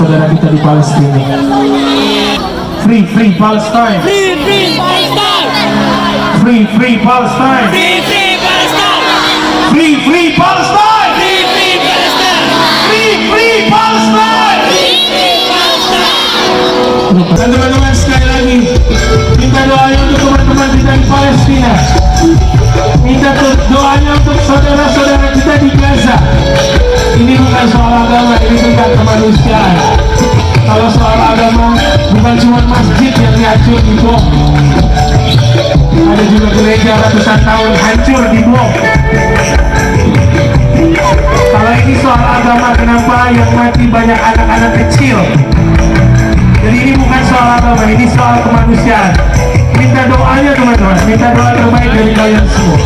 saudara kita di Palestina. Free Palestine. Free Palestine! Free Palestine. Free Palestine! Free Palestine. Free Palestine! Free Palestine. Dan teman-teman sekali lagi minta doanya untuk teman-teman kita di Palestina, minta doanya untuk saudara-saudara kita di Gaza. Ini bukan soal agama, ini tentang kemanusiaan. Kalau soal agama, bukan cuma masjid yang dihancur dibom, ada juga gereja ratusan tahun hancur dibom. Kalau ini soal agama, kenapa yang mati banyak anak-anak kecil? Jadi ini bukan soal agama, ini soal kemanusiaan. Minta doanya teman-teman, minta doa terbaik dari kalian semua.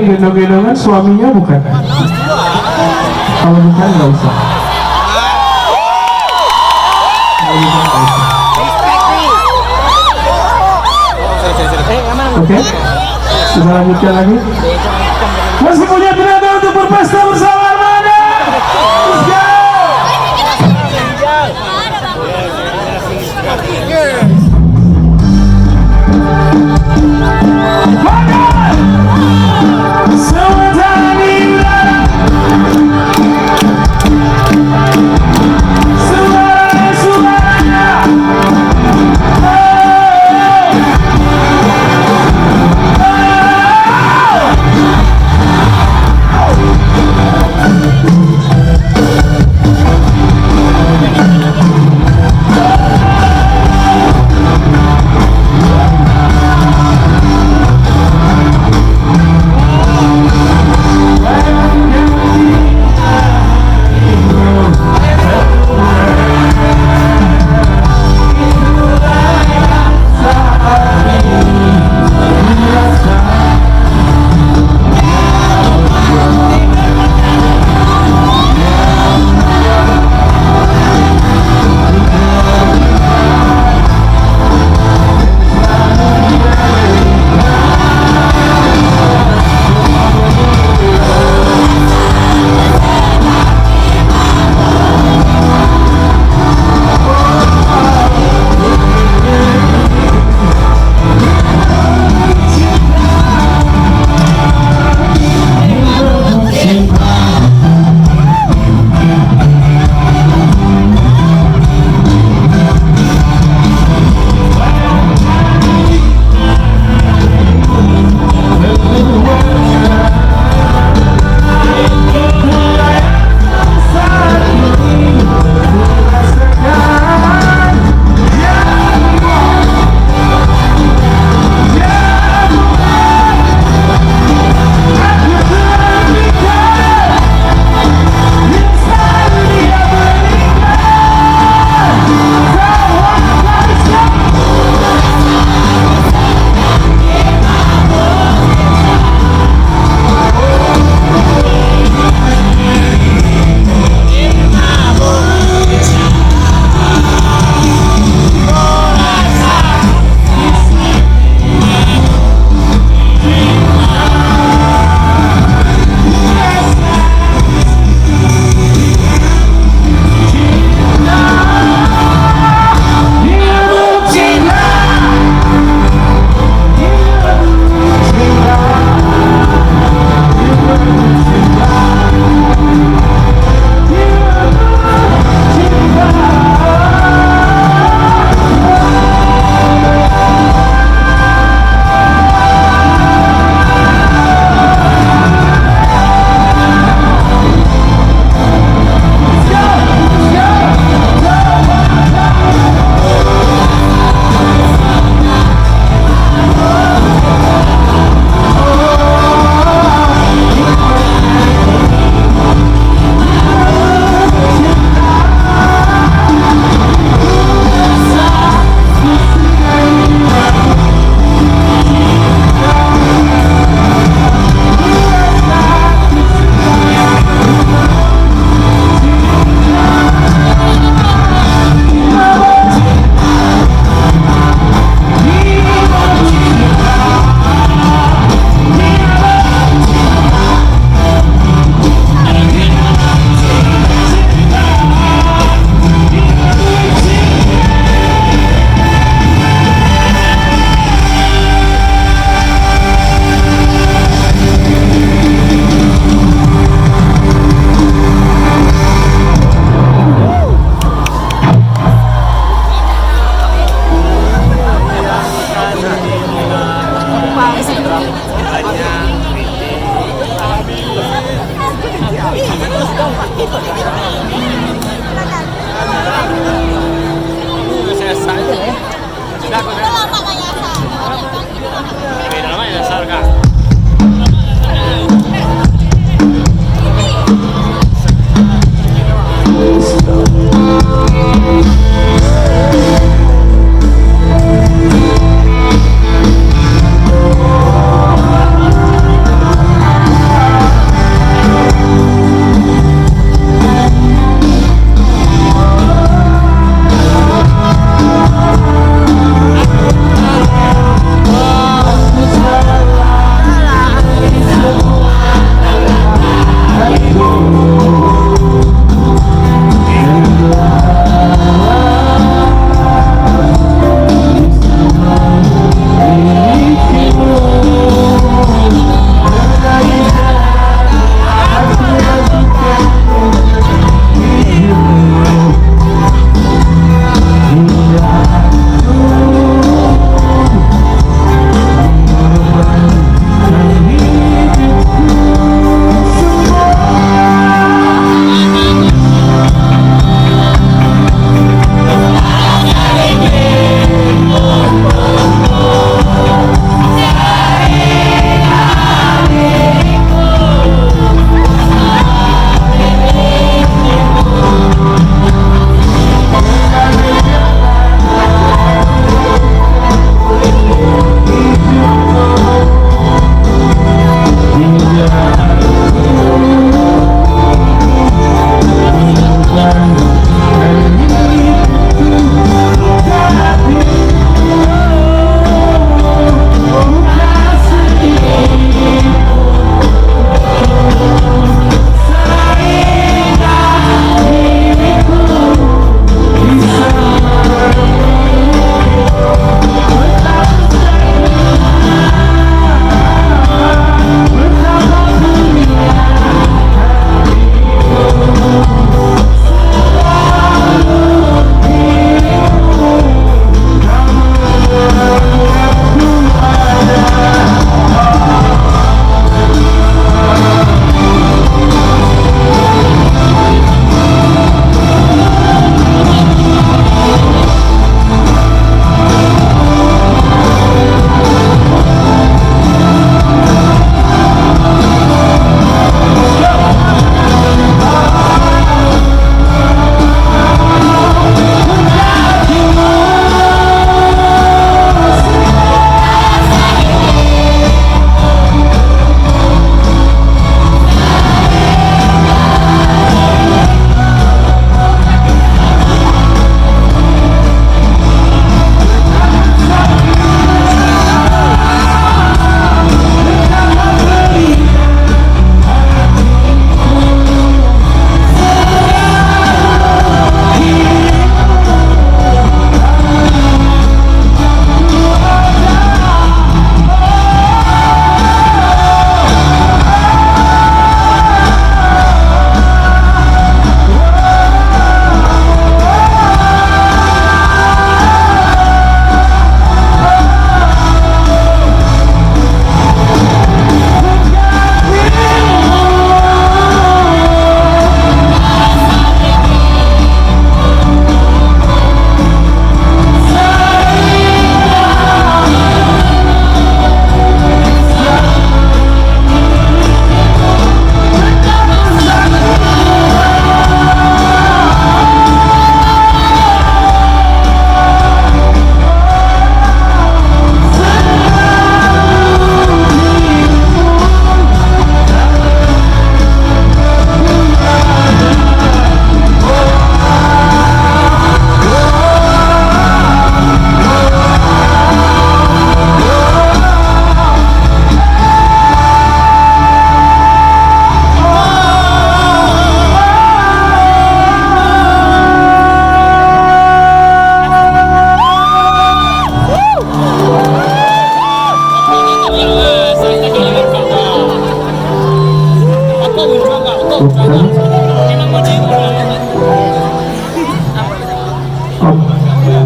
gendong-gendongan suaminya bukan? Kalau bukan nggak usah. Kalau bukan, nggak usah. Oke, kita lanjutkan lagi. Masih punya tenaga untuk berpesta bersama Armada. Let's go. Sementara di udara, suara-suaranya.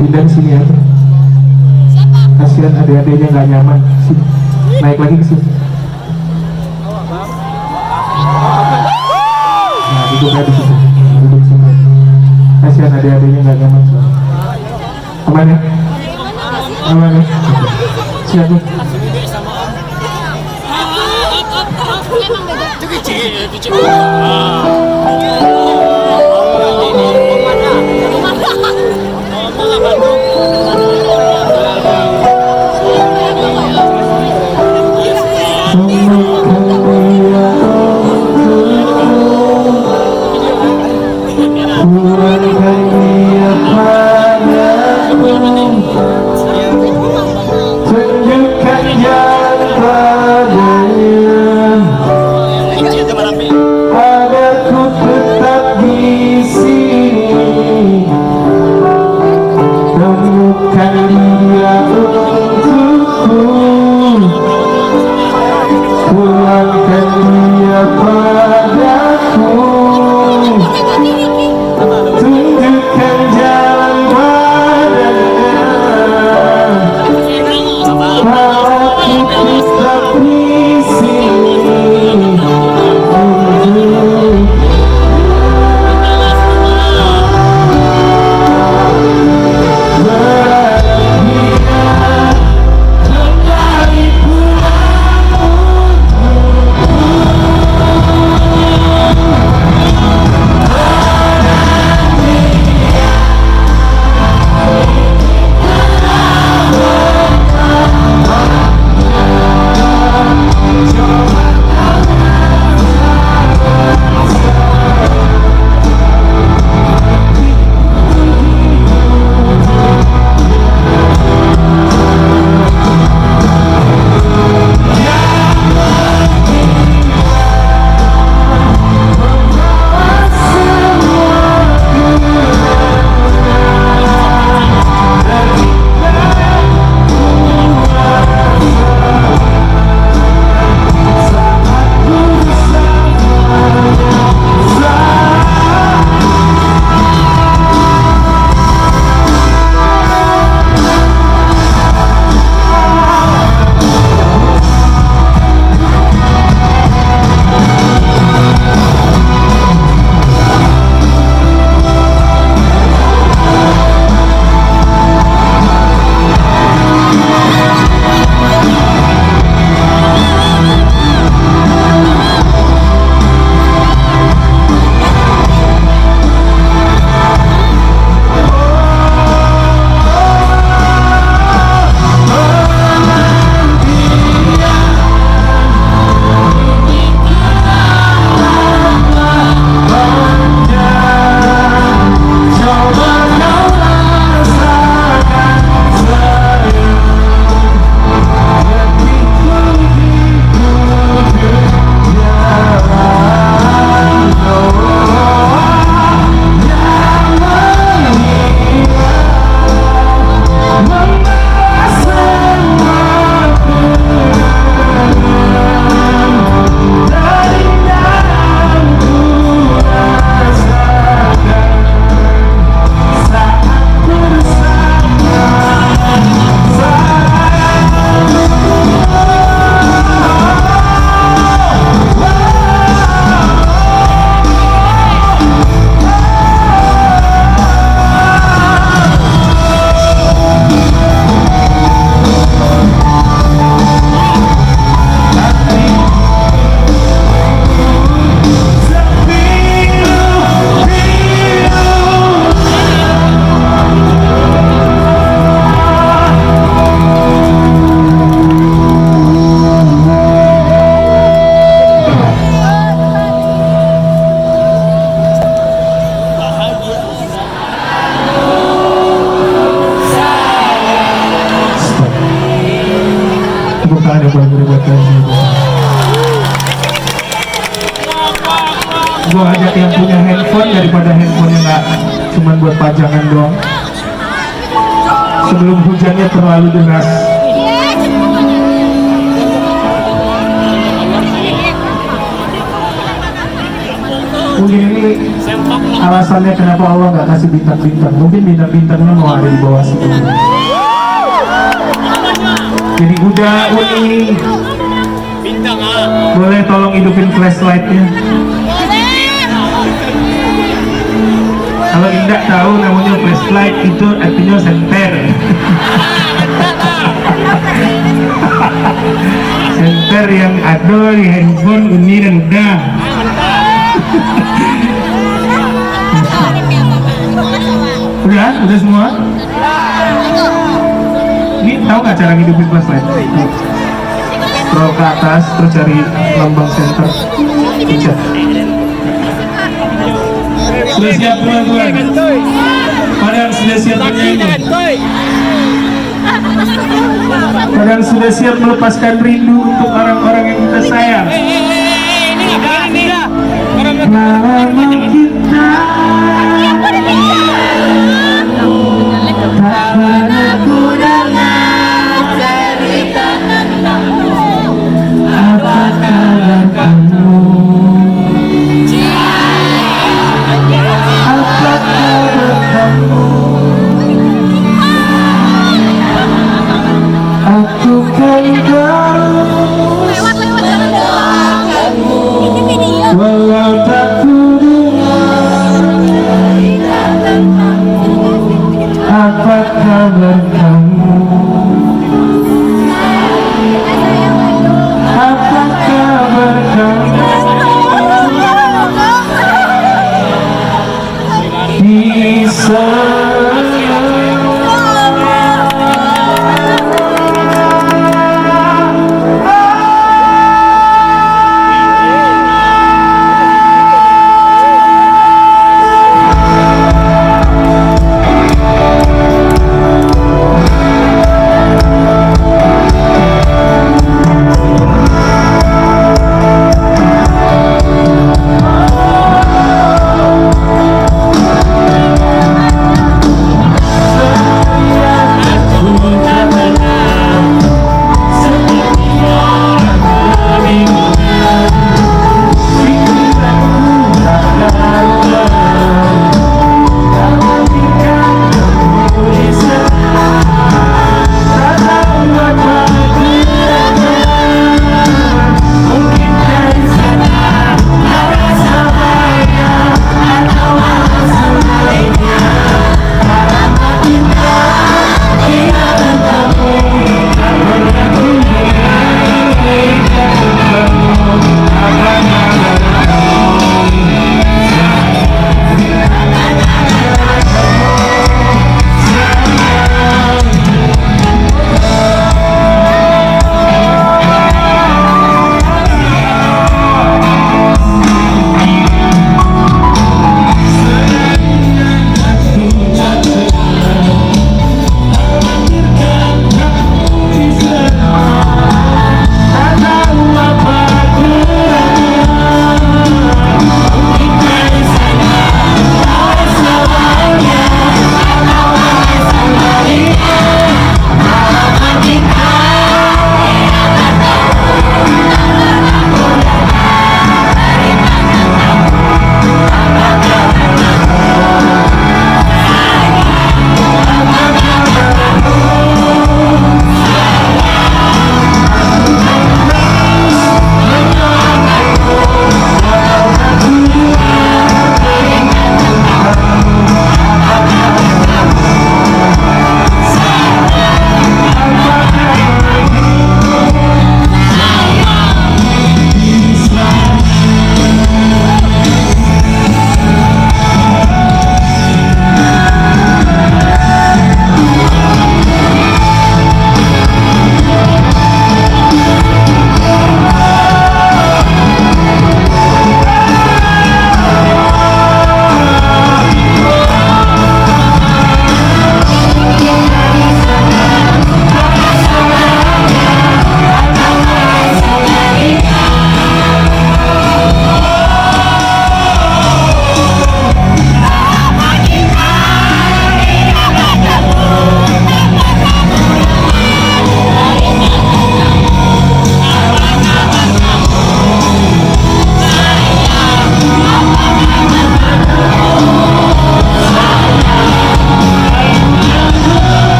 Pindah sini ya. Kasihan adik-adiknya nggak nyaman. Sini. Naik lagi ke sini. Nah, duduknya di situ. Duduk sini. Kasihan adik-adiknya nggak nyaman. Aman ya? Aman ya? Silakan. Ada buat kalian. Gue ajak yang punya handphone daripada handphone yang nggak cuma buat pajangan doang. Sebelum hujannya terlalu deras. Mungkin ini alasannya kenapa Allah nggak kasih bintang-bintang. Mungkin bintang-bintangnya mau ada di bawah situ. Jadi udah Uni, Bintang boleh tolong hidupin flashlightnya. Kalau Indah tahu namanya flashlight itu artinya senter. Senter yang ada di handphone Uni dan udah. Udah semua? Ini tahu nggak cara hidupin flashlight? Scroll ke atas terus cari lambang center. Pencet. Sudah siap teman-teman? Padahal sudah siap bernyanyi. Padahal sudah siap melepaskan rindu untuk orang-orang yang kita sayang. Ini nggak nih dah. Lama kita tak pernah ku dengar cerita tentangmu. Apa kabar kamu? Apa kabar kamu? Aku kan terus walau tak ku dengar. Apa kabar kamu? Apa kabar kamu? Bisa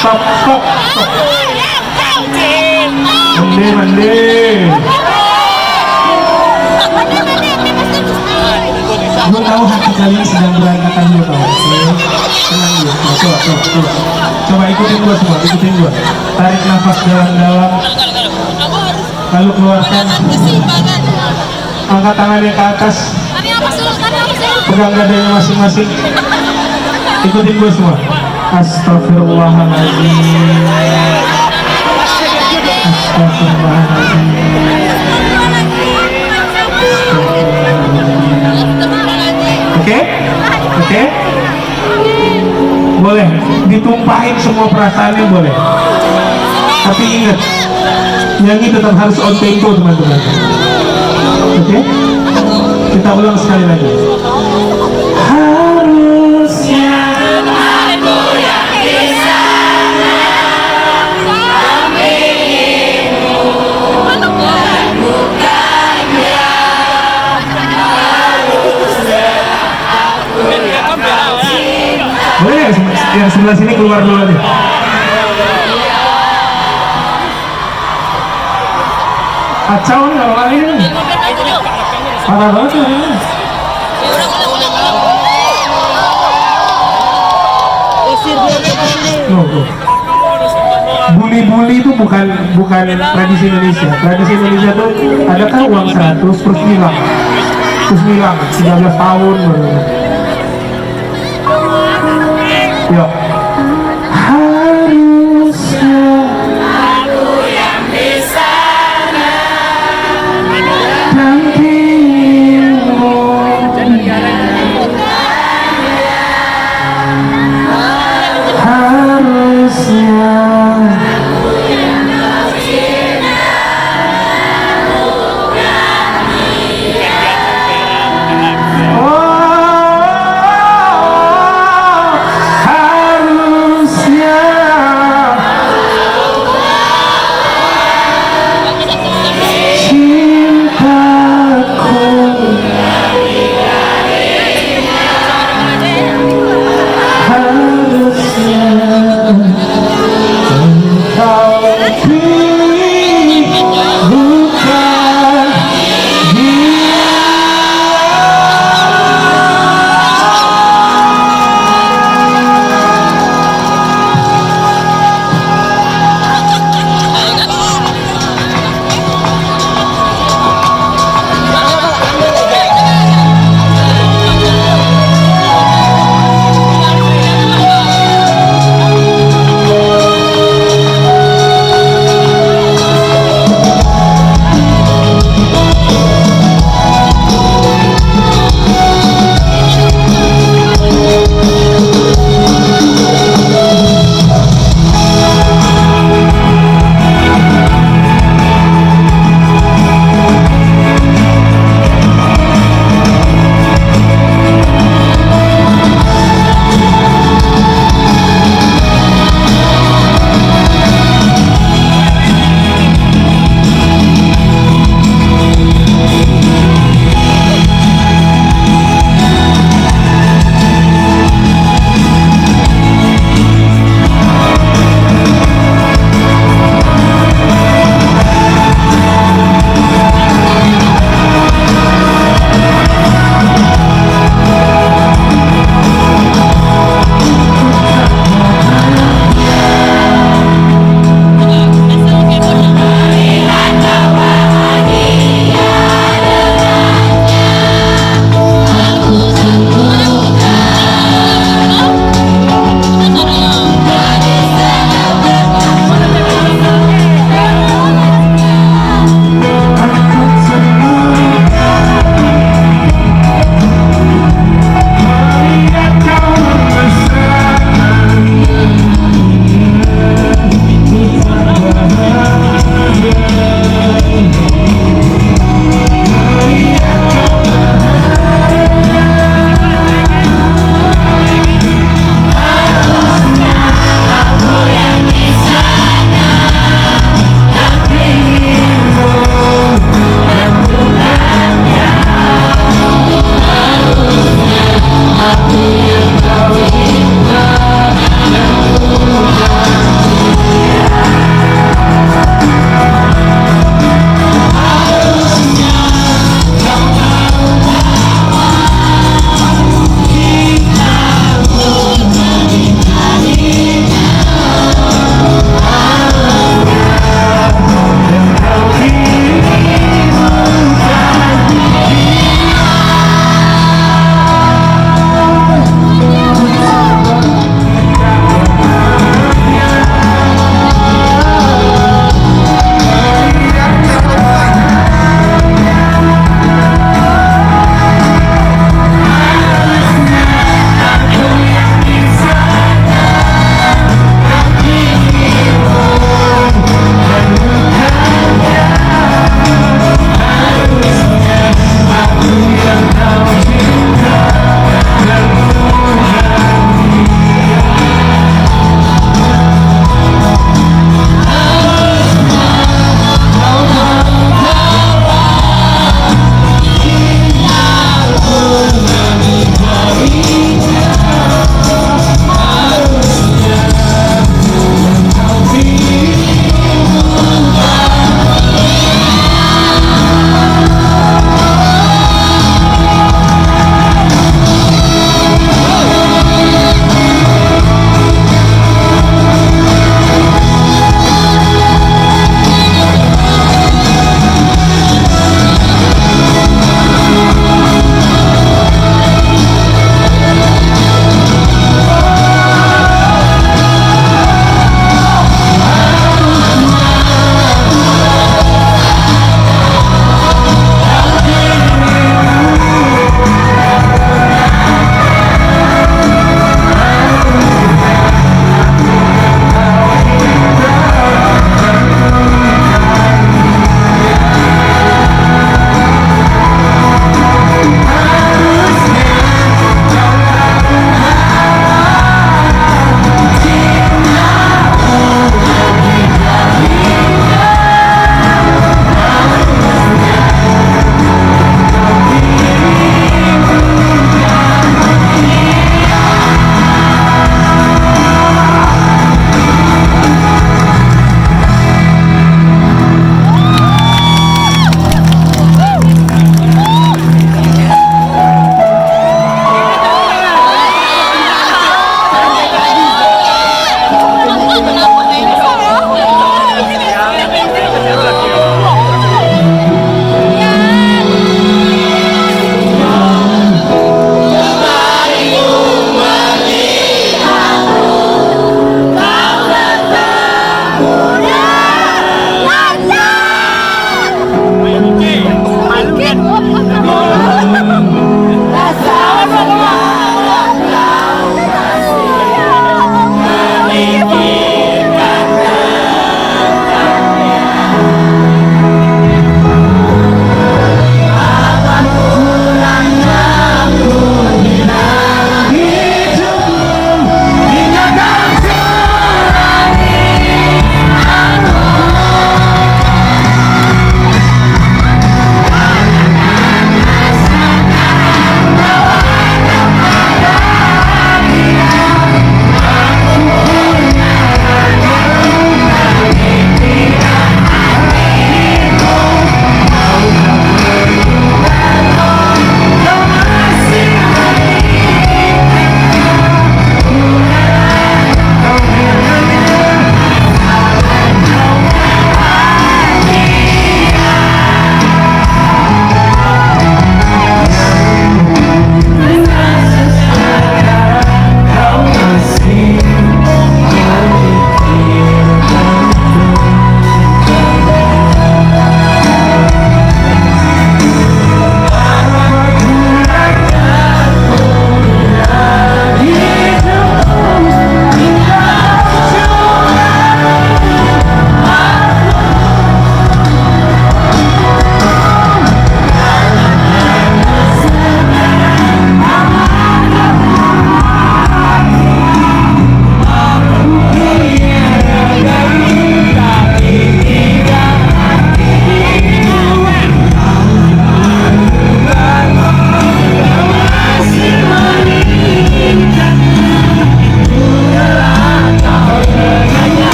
Stop, stop, stop. Mandi. Gue tahu hati kalian sedang berantakan, gue tahu. Tenang ya, coba ikutin gue semua, ikutin gue. Tarik nafas dalam-dalam, lalu keluarkan. Angkat tangannya ke atas, pegang dadanya masing-masing. Ikutin gue semua. Astagfirullahaladzim. Astagfirullahaladzim. Oke? Boleh ditumpahin semua perasaannya, boleh. Tapi ingat, nyanyi tetap harus on tempo, teman-teman. Oke? Kita ulang sekali lagi. Harusnya aku yang di sana memilihmu, bukan dia. Harusnya aku yang boleh yang sebelah sini keluar dulu aja. Kacau nih kalau kali ini. Parah banget ya. Bully-bully itu bukan tradisi Indonesia. Tradisi Indonesia tuh adakah uang 100 terus hilang 13 tahun baru. Yuk. Harusnya aku yang di sana dampingimu. Harusnya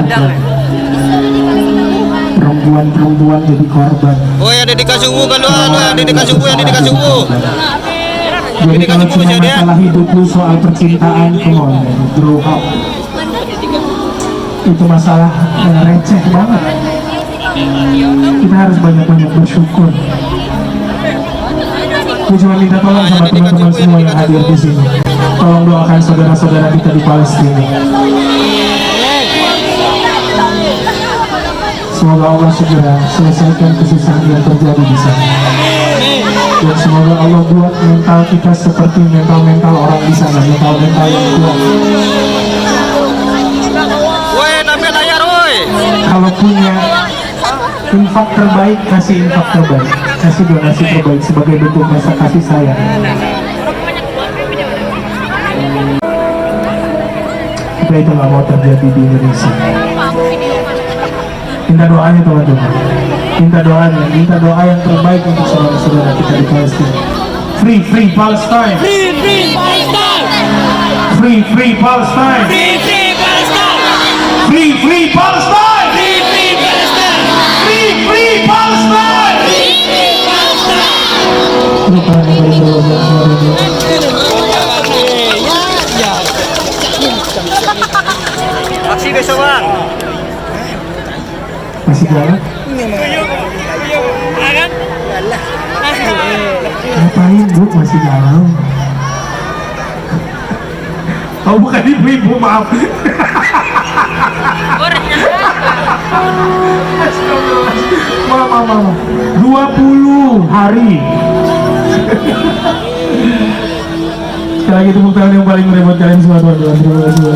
korban. Perempuan-perempuan jadi korban. Oh ya, ada dikasih ungu kan lu, ada dikasih ungu, ada dikasih ungu. Jadi kalau cuma masalah hidup lu soal percintaan, come on, man, grow up. Itu masalah yang receh banget. Kita harus banyak-banyak bersyukur. Gue cuma minta tolong sama teman-teman semua yang hadir di sini. Tolong doakan saudara-saudara kita di Palestina. Semoga Allah segera selesaikan kesusahan yang terjadi di sana. Dan semoga Allah buat mental kita seperti mental-mental orang di sana, mental-mental yang kuat. Woi, namanya layar, woi. Kalau punya infak terbaik, kasih infak terbaik, kasih donasi terbaik sebagai bentuk rasa kasih sayang. Supaya itu nggak mau terjadi di Indonesia. Minta doanya teman-teman, minta doanya, minta doa yang terbaik untuk saudara-saudara kita di Palestina. Free Palestine. Free Palestine. Free Palestine. Free Palestine. Lupa yang paling bawah dan suaranya. Aksi besok bang. Masih jalan? Ngapain bu, masih jalan? Oh bukan ibu-ibu, maaf. Mama 20 hari. Sekali lagi tepuk tangan yang paling merepot kalian semua teman-teman. Terima kasih.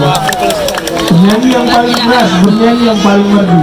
Bernyanyi yang paling keras, bernyanyi yang paling merdu.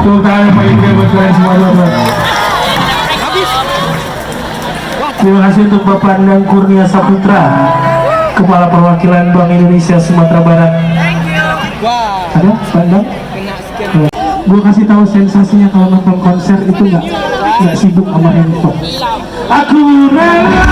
Tepuk tangan yang paling gede buat kalian semua teman-teman. Terima kasih untuk Bapak Endang Kurnia Saputra, Kepala Perwakilan Bank Indonesia Sumatera Barat. Ada Pak Endang? Gue kasih tahu sensasinya kalau nonton konser itu nggak sibuk sama handphone. Aku rela.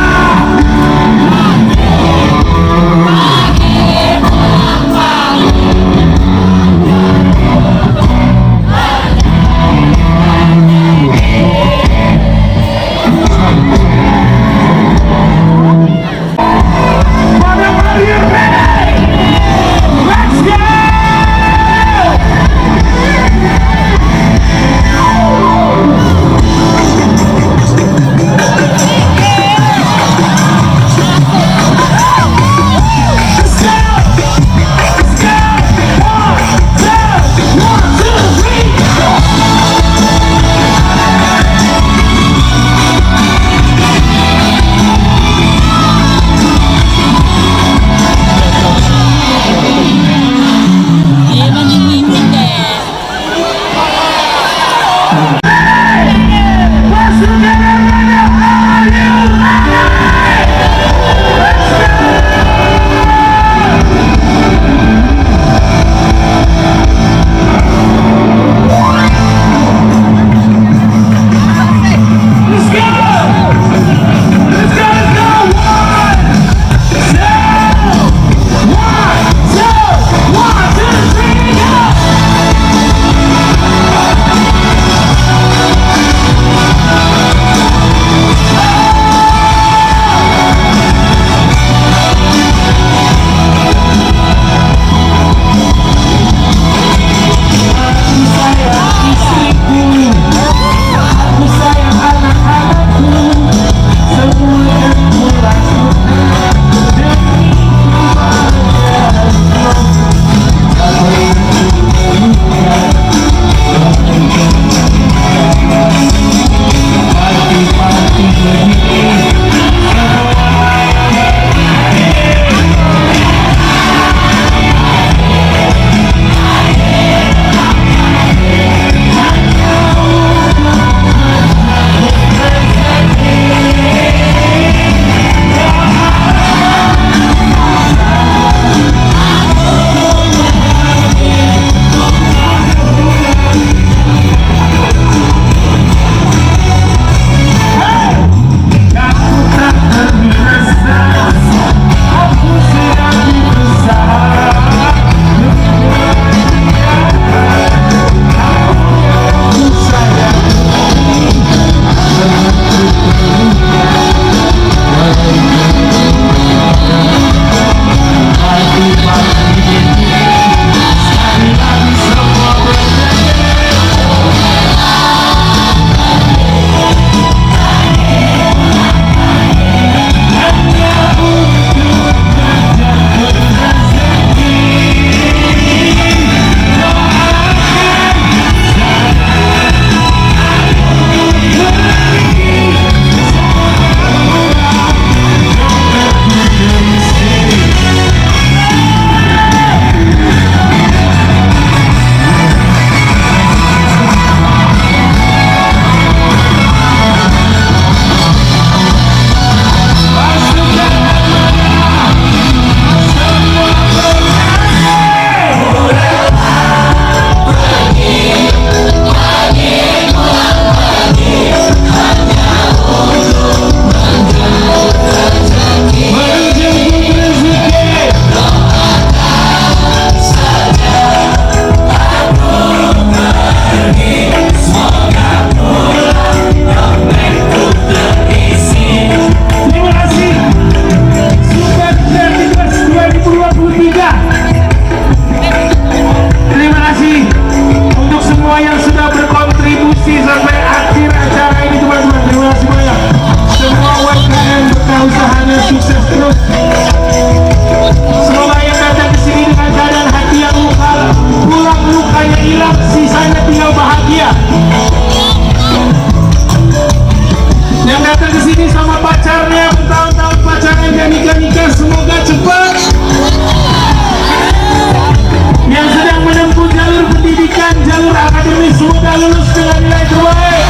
jalur akademis, semoga semoga lulus dengan nilai terbaik.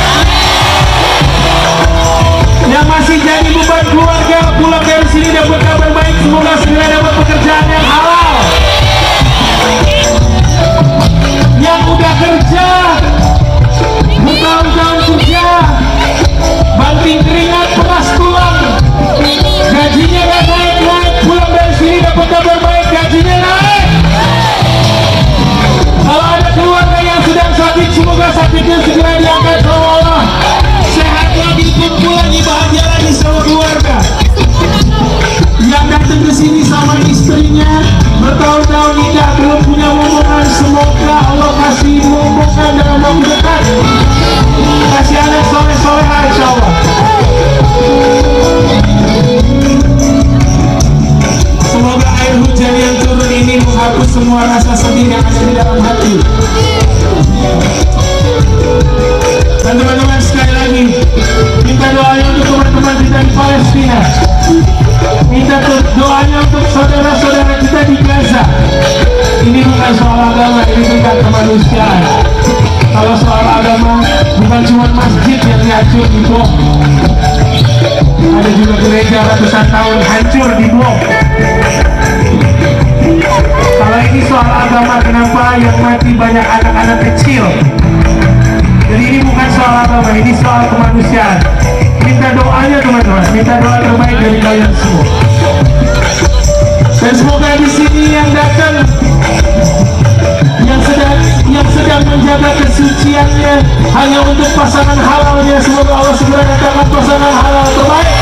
Yang masih jadi beban keluarga pulang dari sini dapat kabar baik, semoga segera dapat pekerjaan yang halal. Yang udah kerja bertahun-tahun kerja, banting keringat peras tulang, gajinya gak naik-naik, pulang dari sini dapat kabar baik, gajinya naik. Kalau ada keluarga yang sedang sakit, semoga sakitnya segera diangkat oleh Allah, sehat lagi, kumpul lagi, bahagia lagi sama keluarga. Yang datang ke sini sama istrinya bertahun-tahun nikah belum punya momongan, semoga Allah kasih momongan dalam waktu dekat, kasih anak soleh-soleha insya Allah. Semoga air hujan yang turun ini menghapus semua rasa sedih yang ada di dalam hati. Dan teman-teman sekali lagi minta doanya untuk teman-teman kita di Palestina, minta doanya untuk saudara-saudara kita di Gaza. Ini bukan soal agama, ini tentang kemanusiaan. Kalau soal agama, bukan cuma masjid yang hancur dibom, ada juga gereja ratusan tahun hancur dibom. Kalau ini soal agama, kenapa yang mati banyak anak-anak kecil? Jadi ini bukan soal agama, ini soal kemanusiaan. Minta doanya teman-teman, minta doa terbaik dari kalian semua. Dan semoga di sini yang datang, yang sedang menjaga kesuciannya hanya untuk pasangan halalnya, semoga Allah segera datangkan pasangan halal terbaik.